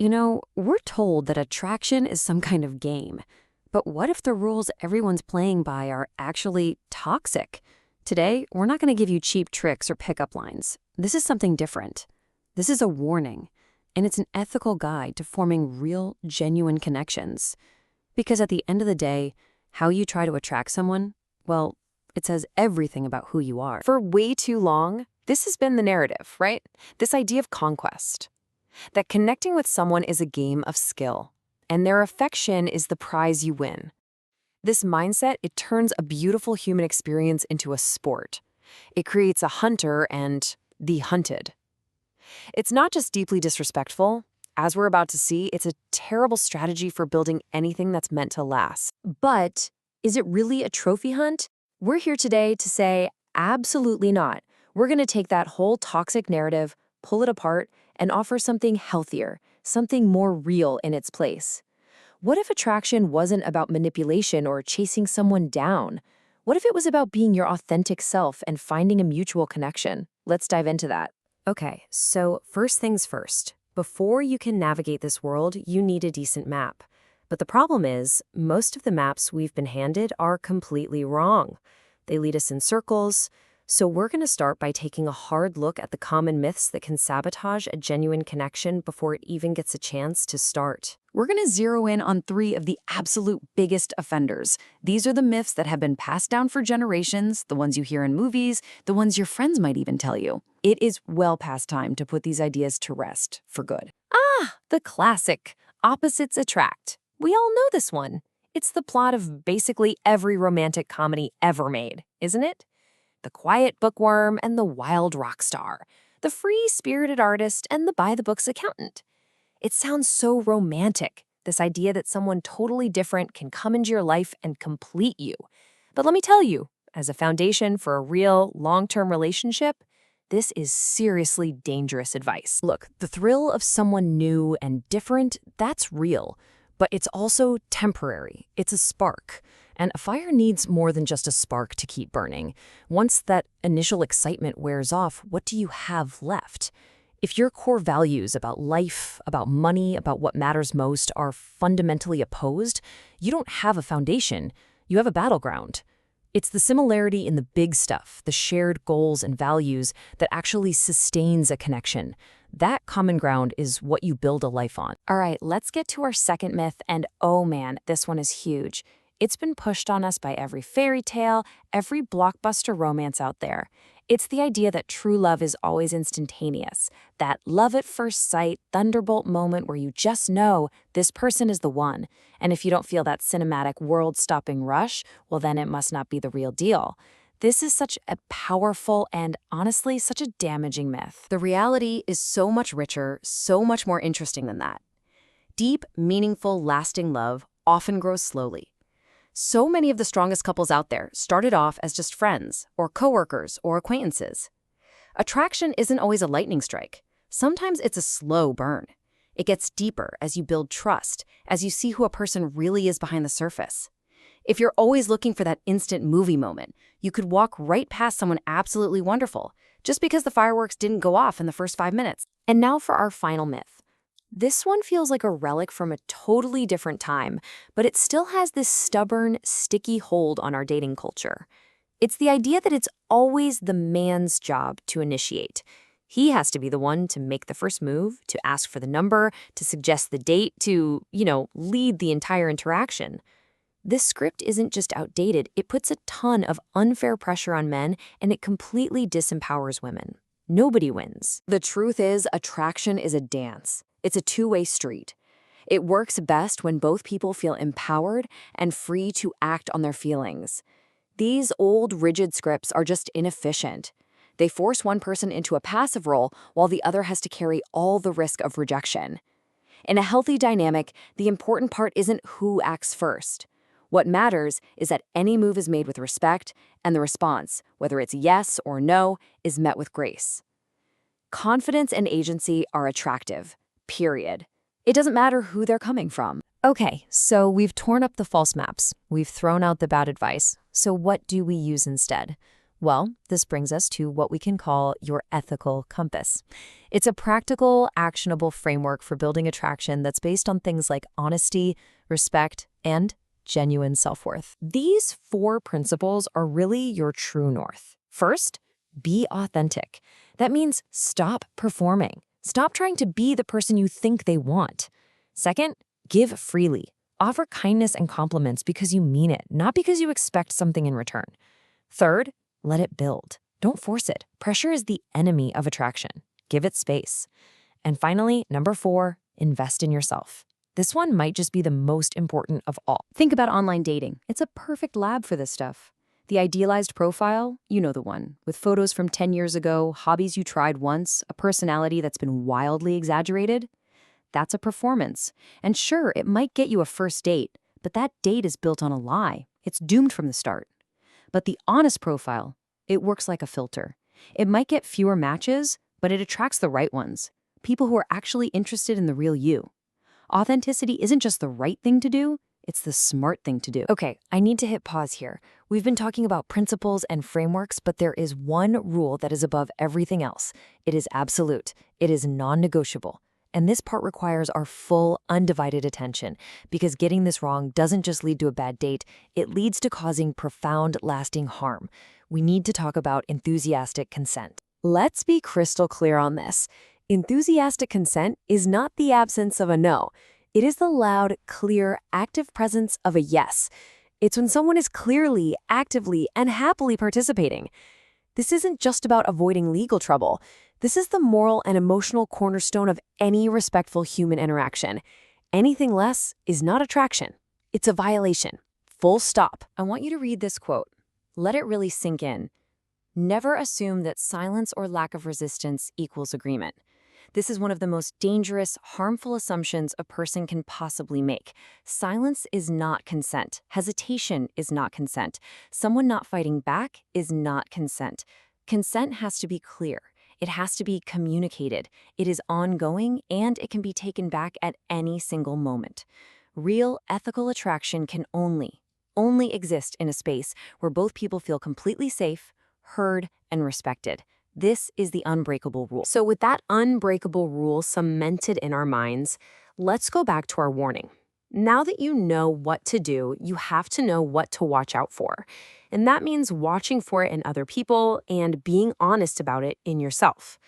We're told that attraction is some kind of game. But what if the rules everyone's playing by are actually toxic? Today, we're not going to give you cheap tricks or pickup lines. This is something different. This is a warning, and it's an ethical guide to forming real, genuine connections. Because at the end of the day, how you try to attract someone, well, it says everything about who you are. For way too long, this has been the narrative, right? This idea of conquest. That connecting with someone is a game of skill, and their affection is the prize you win. This mindset, it turns a beautiful human experience into a sport. It creates a hunter and the hunted. It's not just deeply disrespectful. As we're about to see, it's a terrible strategy for building anything that's meant to last. But is it really a trophy hunt? We're here today to say absolutely not. We're going to take that whole toxic narrative, pull it apart, and offer something healthier, something more real in its place. What if attraction wasn't about manipulation or chasing someone down? What if it was about being your authentic self and finding a mutual connection? Let's dive into that. Okay, so first things first. Before you can navigate this world, you need a decent map. But the problem is, most of the maps we've been handed are completely wrong. They lead us in circles. So we're going to start by taking a hard look at the common myths that can sabotage a genuine connection before it even gets a chance to start. We're going to zero in on 3 of the absolute biggest offenders. These are the myths that have been passed down for generations, the ones you hear in movies, the ones your friends might even tell you. It is well past time to put these ideas to rest for good. The classic, opposites attract. We all know this one. It's the plot of basically every romantic comedy ever made, isn't it? The quiet bookworm and the wild rock star, the free-spirited artist and the by-the-books accountant. It sounds so romantic, this idea that someone totally different can come into your life and complete you. But let me tell you, as a foundation for a real, long-term relationship, this is seriously dangerous advice. Look, the thrill of someone new and different, that's real. But it's also temporary. It's a spark. And a fire needs more than just a spark to keep burning. Once that initial excitement wears off, what do you have left? If your core values about life, about money, about what matters most are fundamentally opposed, you don't have a foundation. You have a battleground. It's the similarity in the big stuff, the shared goals and values, that actually sustains a connection. That common ground is what you build a life on. All right, let's get to our second myth, and oh man, this one is huge. It's been pushed on us by every fairy tale, every blockbuster romance out there. It's the idea that true love is always instantaneous, that love at first sight, thunderbolt moment where you just know this person is the one. And if you don't feel that cinematic world-stopping rush, well then it must not be the real deal. This is such a powerful and, honestly, such a damaging myth. The reality is so much richer, so much more interesting than that. Deep, meaningful, lasting love often grows slowly. So many of the strongest couples out there started off as just friends, or coworkers, or acquaintances. Attraction isn't always a lightning strike. Sometimes it's a slow burn. It gets deeper as you build trust, as you see who a person really is behind the surface. If you're always looking for that instant movie moment, you could walk right past someone absolutely wonderful, just because the fireworks didn't go off in the first 5 minutes. And now for our final myth. This one feels like a relic from a totally different time, but it still has this stubborn, sticky hold on our dating culture. It's the idea that it's always the man's job to initiate. He has to be the one to make the first move, to ask for the number, to suggest the date, to, lead the entire interaction. This script isn't just outdated, it puts a ton of unfair pressure on men, and it completely disempowers women. Nobody wins. The truth is, attraction is a dance. It's a two-way street. It works best when both people feel empowered and free to act on their feelings. These old, rigid scripts are just inefficient. They force one person into a passive role while the other has to carry all the risk of rejection. In a healthy dynamic, the important part isn't who acts first. What matters is that any move is made with respect, and the response, whether it's yes or no, is met with grace. Confidence and agency are attractive. Period. It doesn't matter who they're coming from. Okay, so we've torn up the false maps. We've thrown out the bad advice. So what do we use instead? Well, this brings us to what we can call your ethical compass. It's a practical, actionable framework for building attraction that's based on things like honesty, respect, and genuine self-worth. These 4 principles are really your true north. First, be authentic. That means stop performing. Stop trying to be the person you think they want. Second, give freely. Offer kindness and compliments because you mean it, not because you expect something in return. Third, let it build. Don't force it. Pressure is the enemy of attraction. Give it space. And finally, number 4, invest in yourself. This one might just be the most important of all. Think about online dating. It's a perfect lab for this stuff. The idealized profile, you know the one, with photos from 10 years ago, hobbies you tried once, a personality that's been wildly exaggerated. That's a performance. And sure, it might get you a first date, but that date is built on a lie. It's doomed from the start. But the honest profile, it works like a filter. It might get fewer matches, but it attracts the right ones. People who are actually interested in the real you. Authenticity isn't just the right thing to do, it's the smart thing to do. Okay, I need to hit pause here. We've been talking about principles and frameworks, but there is one rule that is above everything else. It is absolute. It is non-negotiable. And this part requires our full, undivided attention, because getting this wrong doesn't just lead to a bad date, it leads to causing profound, lasting harm. We need to talk about enthusiastic consent. Let's be crystal clear on this. Enthusiastic consent is not the absence of a no. It is the loud, clear, active presence of a yes. It's when someone is clearly, actively, and happily participating. This isn't just about avoiding legal trouble. This is the moral and emotional cornerstone of any respectful human interaction. Anything less is not attraction. It's a violation. Full stop. I want you to read this quote. Let it really sink in. Never assume that silence or lack of resistance equals agreement. This is one of the most dangerous, harmful assumptions a person can possibly make. Silence is not consent. Hesitation is not consent. Someone not fighting back is not consent. Consent has to be clear. It has to be communicated. It is ongoing, and it can be taken back at any single moment. Real ethical attraction can only exist in a space where both people feel completely safe, heard, and respected. This is the unbreakable rule. So with that unbreakable rule cemented in our minds, let's go back to our warning. Now that you know what to do, you have to know what to watch out for. And that means watching for it in other people and being honest about it in yourself.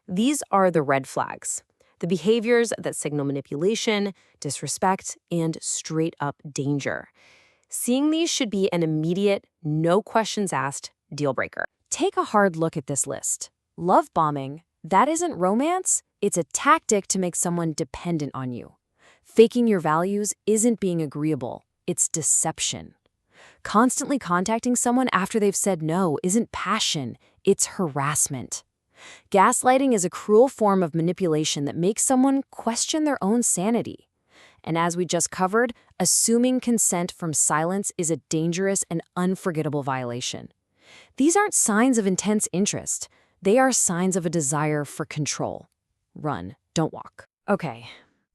These are the red flags, the behaviors that signal manipulation, disrespect, and straight-up danger. Seeing these should be an immediate, no questions asked deal breaker. Take a hard look at this list. Love bombing, that isn't romance, it's a tactic to make someone dependent on you. Faking your values isn't being agreeable, it's deception. Constantly contacting someone after they've said no isn't passion, it's harassment. Gaslighting is a cruel form of manipulation that makes someone question their own sanity. And as we just covered, assuming consent from silence is a dangerous and unforgettable violation. These aren't signs of intense interest. They are signs of a desire for control. Run, don't walk. Okay,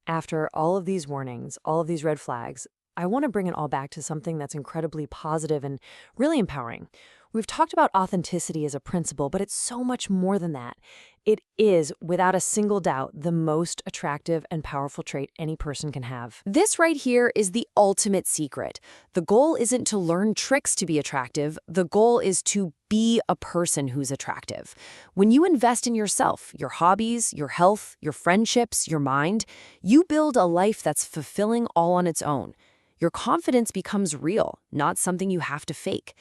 after all of these warnings, all of these red flags, I want to bring it all back to something that's incredibly positive and really empowering. We've talked about authenticity as a principle, but it's so much more than that. It is, without a single doubt, the most attractive and powerful trait any person can have. This right here is the ultimate secret. The goal isn't to learn tricks to be attractive. The goal is to be a person who's attractive. When you invest in yourself, your hobbies, your health, your friendships, your mind, you build a life that's fulfilling all on its own. Your confidence becomes real, not something you have to fake.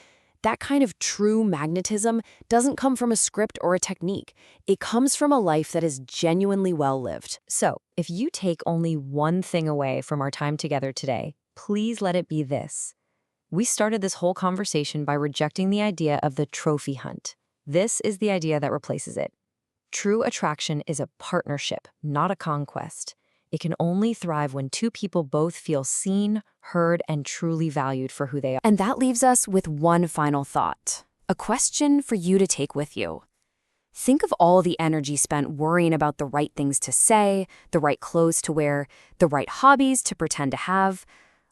That kind of true magnetism doesn't come from a script or a technique. It comes from a life that is genuinely well lived. So, if you take only one thing away from our time together today, please let it be this. We started this whole conversation by rejecting the idea of the trophy hunt. This is the idea that replaces it. True attraction is a partnership, not a conquest. It can only thrive when two people both feel seen, heard, and truly valued for who they are. And that leaves us with one final thought, a question for you to take with you. Think of all the energy spent worrying about the right things to say, the right clothes to wear, the right hobbies to pretend to have.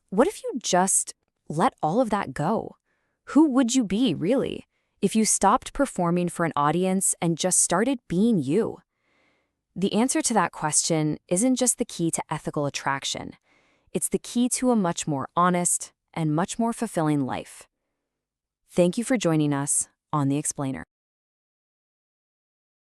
What if you just let all of that go? Who would you be, really? If you stopped performing for an audience and just started being you? The answer to that question isn't just the key to ethical attraction. It's the key to a much more honest and much more fulfilling life. Thank you for joining us on The Explainer.